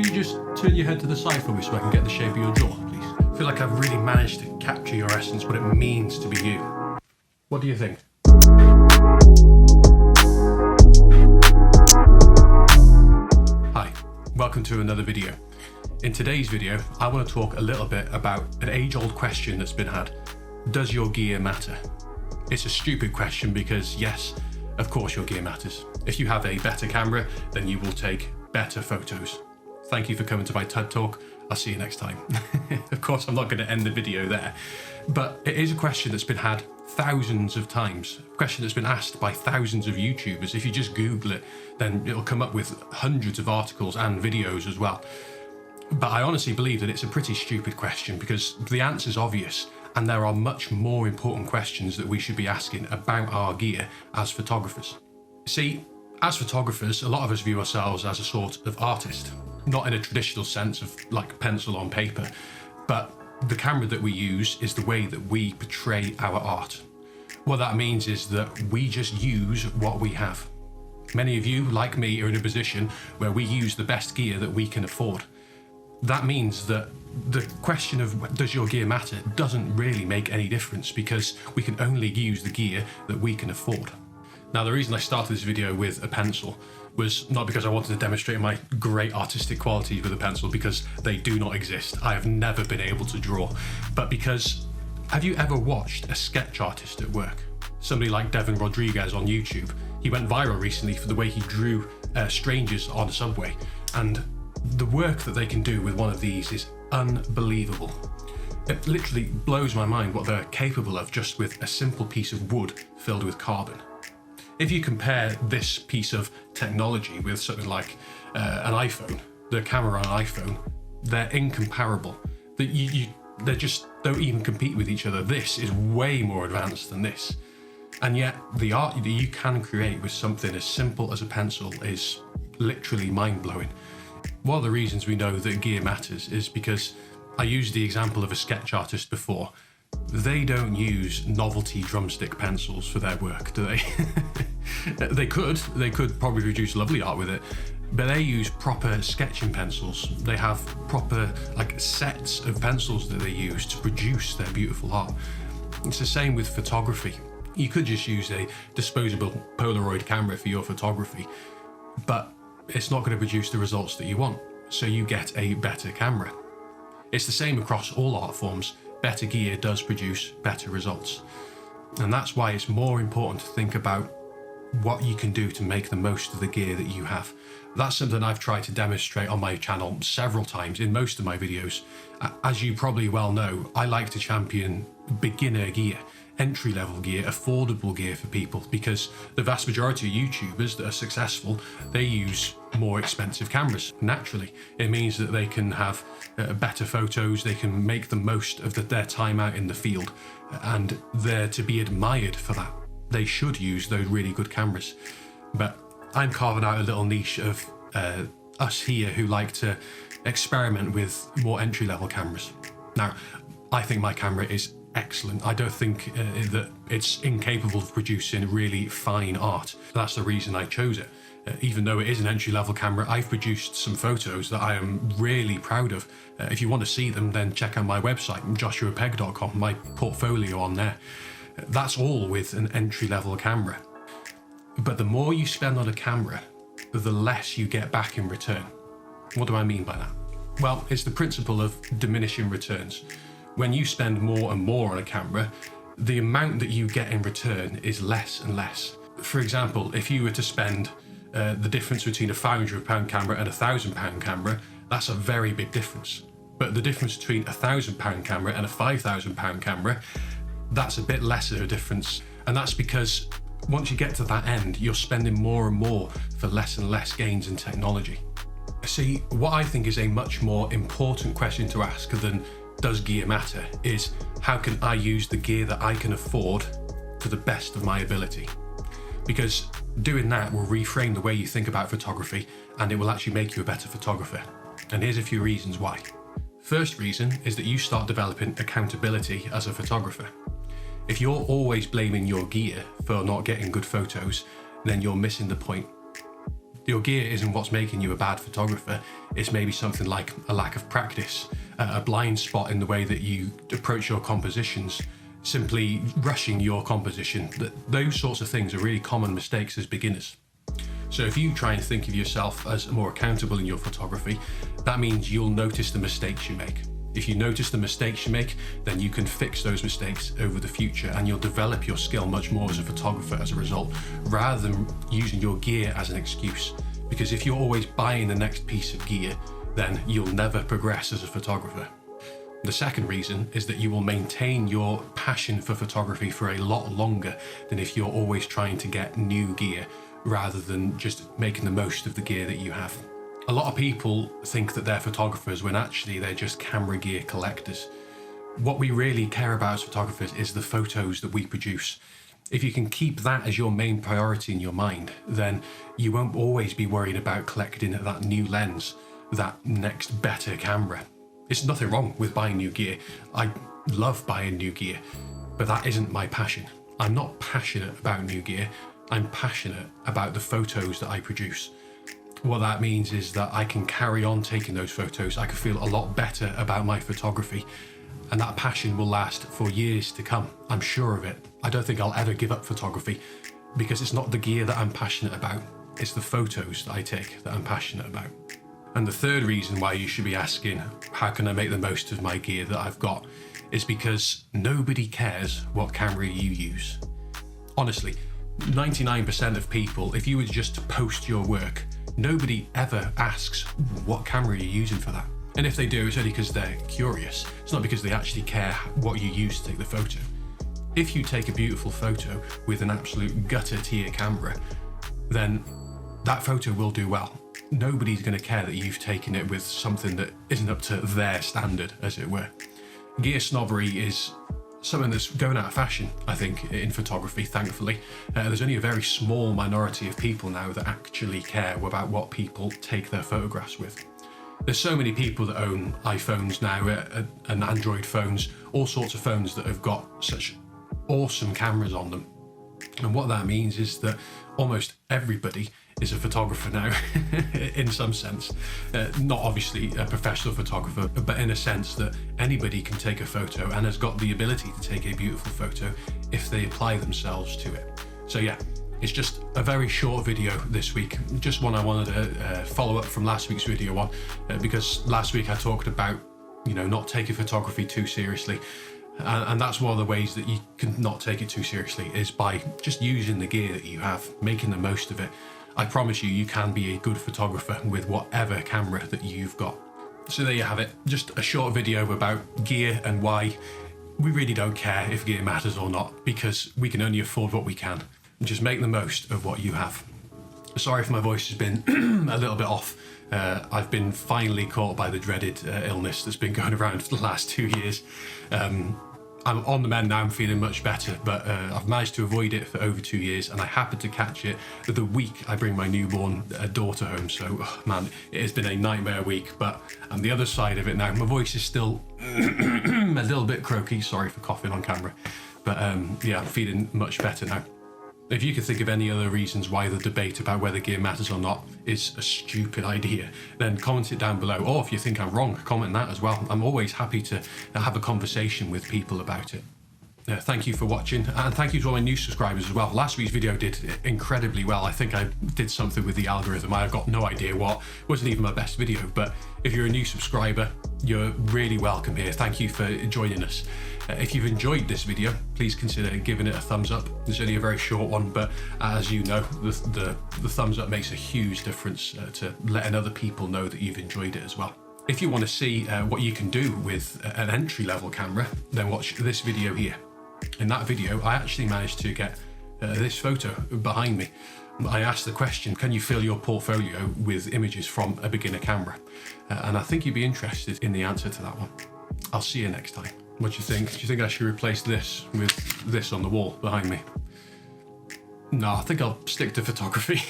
you just turn your head to the side for me so I can get the shape of your jaw, please? I feel like I've really managed to capture your essence, what it means to be you. What do you think? Hi, welcome to another video. In today's video, I want to talk a little bit about an age-old question that's been had. Does your gear matter? It's a stupid question because yes, of course your gear matters. If you have a better camera, then you will take better photos. Thank you for coming to my TED Talk. I'll see you next time. Of course, I'm not going to end the video there, but it is a question that's been had thousands of times. A question that's been asked by thousands of YouTubers. If you just Google it, then it'll come up with hundreds of articles and videos as well. But I honestly believe that it's a pretty stupid question because the answer's obvious and there are much more important questions that we should be asking about our gear as photographers. See, as photographers, a lot of us view ourselves as a sort of artist. Not in a traditional sense of like pencil on paper, but the camera that we use is the way that we portray our art. What that means is that we just use what we have. Many of you, like me, are in a position where we use the best gear that we can afford. That means that the question of does your gear matter doesn't really make any difference because we can only use the gear that we can afford. Now, the reason I started this video with a pencil was not because I wanted to demonstrate my great artistic qualities with a pencil, because they do not exist. I have never been able to draw, but because, have you ever watched a sketch artist at work? Somebody like Devin Rodriguez on YouTube. He went viral recently for the way he drew strangers on a subway, and the work that they can do with one of these is unbelievable. It literally blows my mind what they're capable of just with a simple piece of wood filled with carbon. If you compare this piece of technology with something like an iPhone, the camera on an iPhone, they're incomparable. They just don't even compete with each other. This is way more advanced than this. And yet the art that you can create with something as simple as a pencil is literally mind-blowing. One of the reasons we know that gear matters is because I used the example of a sketch artist before. They don't use novelty drumstick pencils for their work, do they? They could probably produce lovely art with it, but they use proper sketching pencils. They have proper like sets of pencils that they use to produce their beautiful art. It's the same with photography. You could just use a disposable Polaroid camera for your photography, but it's not going to produce the results that you want, so you get a better camera. It's the same across all art forms. Better gear does produce better results. And that's why it's more important to think about what you can do to make the most of the gear that you have. That's something I've tried to demonstrate on my channel several times in most of my videos. As you probably well know, I like to champion beginner gear, entry-level gear, affordable gear for people, because the vast majority of YouTubers that are successful, they use more expensive cameras. Naturally, it means that they can have better photos, they can make the most of their time out in the field, and they're to be admired for that. They should use those really good cameras. But I'm carving out a little niche of us here who like to experiment with more entry-level cameras. Now, I think my camera is excellent. I don't think that it's incapable of producing really fine art. That's the reason I chose it. Even though it is an entry-level camera, I've produced some photos that I am really proud of. If you want to see them, then check out my website, joshuapeg.com, my portfolio on there. That's all with an entry-level camera. But the more you spend on a camera, the less you get back in return. What do I mean by that? Well, it's the principle of diminishing returns. When you spend more and more on a camera, the amount that you get in return is less and less. For example, if you were to spend the difference between a £500 camera and a £1,000 camera, that's a very big difference. But the difference between a £1,000 camera and a £5,000 camera, that's a bit less of a difference. And that's because once you get to that end, you're spending more and more for less and less gains in technology. See, what I think is a much more important question to ask than does gear matter is how can I use the gear that I can afford to the best of my ability? Because doing that will reframe the way you think about photography, and it will actually make you a better photographer. And here's a few reasons why. First reason is that you start developing accountability as a photographer. If you're always blaming your gear for not getting good photos, then you're missing the point. Your gear isn't what's making you a bad photographer. It's maybe something like a lack of practice, a blind spot in the way that you approach your compositions, simply rushing your composition. Those sorts of things are really common mistakes as beginners. So if you try and think of yourself as more accountable in your photography, that means you'll notice the mistakes you make. If you notice the mistakes you make, then you can fix those mistakes over the future, and you'll develop your skill much more as a photographer as a result, rather than using your gear as an excuse. Because if you're always buying the next piece of gear, then you'll never progress as a photographer. The second reason is that you will maintain your passion for photography for a lot longer than if you're always trying to get new gear rather than just making the most of the gear that you have. A lot of people think that they're photographers when actually they're just camera gear collectors. What we really care about as photographers is the photos that we produce. If you can keep that as your main priority in your mind, then you won't always be worried about collecting that new lens, that next better camera. It's nothing wrong with buying new gear. I love buying new gear, but that isn't my passion. I'm not passionate about new gear. I'm passionate about the photos that I produce. What that means is that I can carry on taking those photos. I can feel a lot better about my photography, and that passion will last for years to come. I'm sure of it. I don't think I'll ever give up photography because it's not the gear that I'm passionate about. It's the photos that I take that I'm passionate about. And the third reason why you should be asking, how can I make the most of my gear that I've got, is because nobody cares what camera you use. Honestly, 99% of people, if you were just to post your work, nobody ever asks what camera you're using for that. And if they do, it's only because they're curious. It's not because they actually care what you use to take the photo. If you take a beautiful photo with an absolute gutter tier camera, then that photo will do well. Nobody's going to care that you've taken it with something that isn't up to their standard, as it were. Gear snobbery is something that's going out of fashion, I think, in photography, thankfully. There's only a very small minority of people now that actually care about what people take their photographs with. There's so many people that own iPhones now, and Android phones, all sorts of phones that have got such awesome cameras on them. And what that means is that almost everybody is a photographer now, in some sense. Not obviously a professional photographer, but in a sense that anybody can take a photo and has got the ability to take a beautiful photo if they apply themselves to it. So yeah, it's just a very short video this week. Just one I wanted to follow up from last week's video on, because last week I talked about, not taking photography too seriously. And that's one of the ways that you can not take it too seriously, is by just using the gear that you have, making the most of it. I promise you, you can be a good photographer with whatever camera that you've got. So there you have it, just a short video about gear and why we really don't care if gear matters or not, because we can only afford what we can. Just make the most of what you have. Sorry if my voice has been a little bit off. I've been finally caught by the dreaded illness that's been going around for the last 2 years. I'm on the mend now, I'm feeling much better, but I've managed to avoid it for over 2 years, and I happened to catch it the week I bring my newborn daughter home. So, man, it has been a nightmare week, but on the other side of it now, my voice is still a little bit croaky. Sorry for coughing on camera, but yeah, I'm feeling much better now. If you can think of any other reasons why the debate about whether gear matters or not is a stupid idea, then comment it down below. Or if you think I'm wrong, comment that as well. I'm always happy to have a conversation with people about it. Thank you for watching, and thank you to all my new subscribers as well. Last week's video did incredibly well. I think I did something with the algorithm. I've got no idea what. It wasn't even my best video, but if you're a new subscriber, you're really welcome here. Thank you for joining us. If you've enjoyed this video, please consider giving it a thumbs up. It's only a very short one, but as you know, the thumbs up makes a huge difference to letting other people know that you've enjoyed it as well. If you want to see what you can do with an entry-level camera, then watch this video here. In that video, I actually managed to get this photo behind me. I asked the question, can you fill your portfolio with images from a beginner camera? And I think you'd be interested in the answer to that one. I'll see you next time. What do you think? Do you think I should replace this with this on the wall behind me? No, I think I'll stick to photography.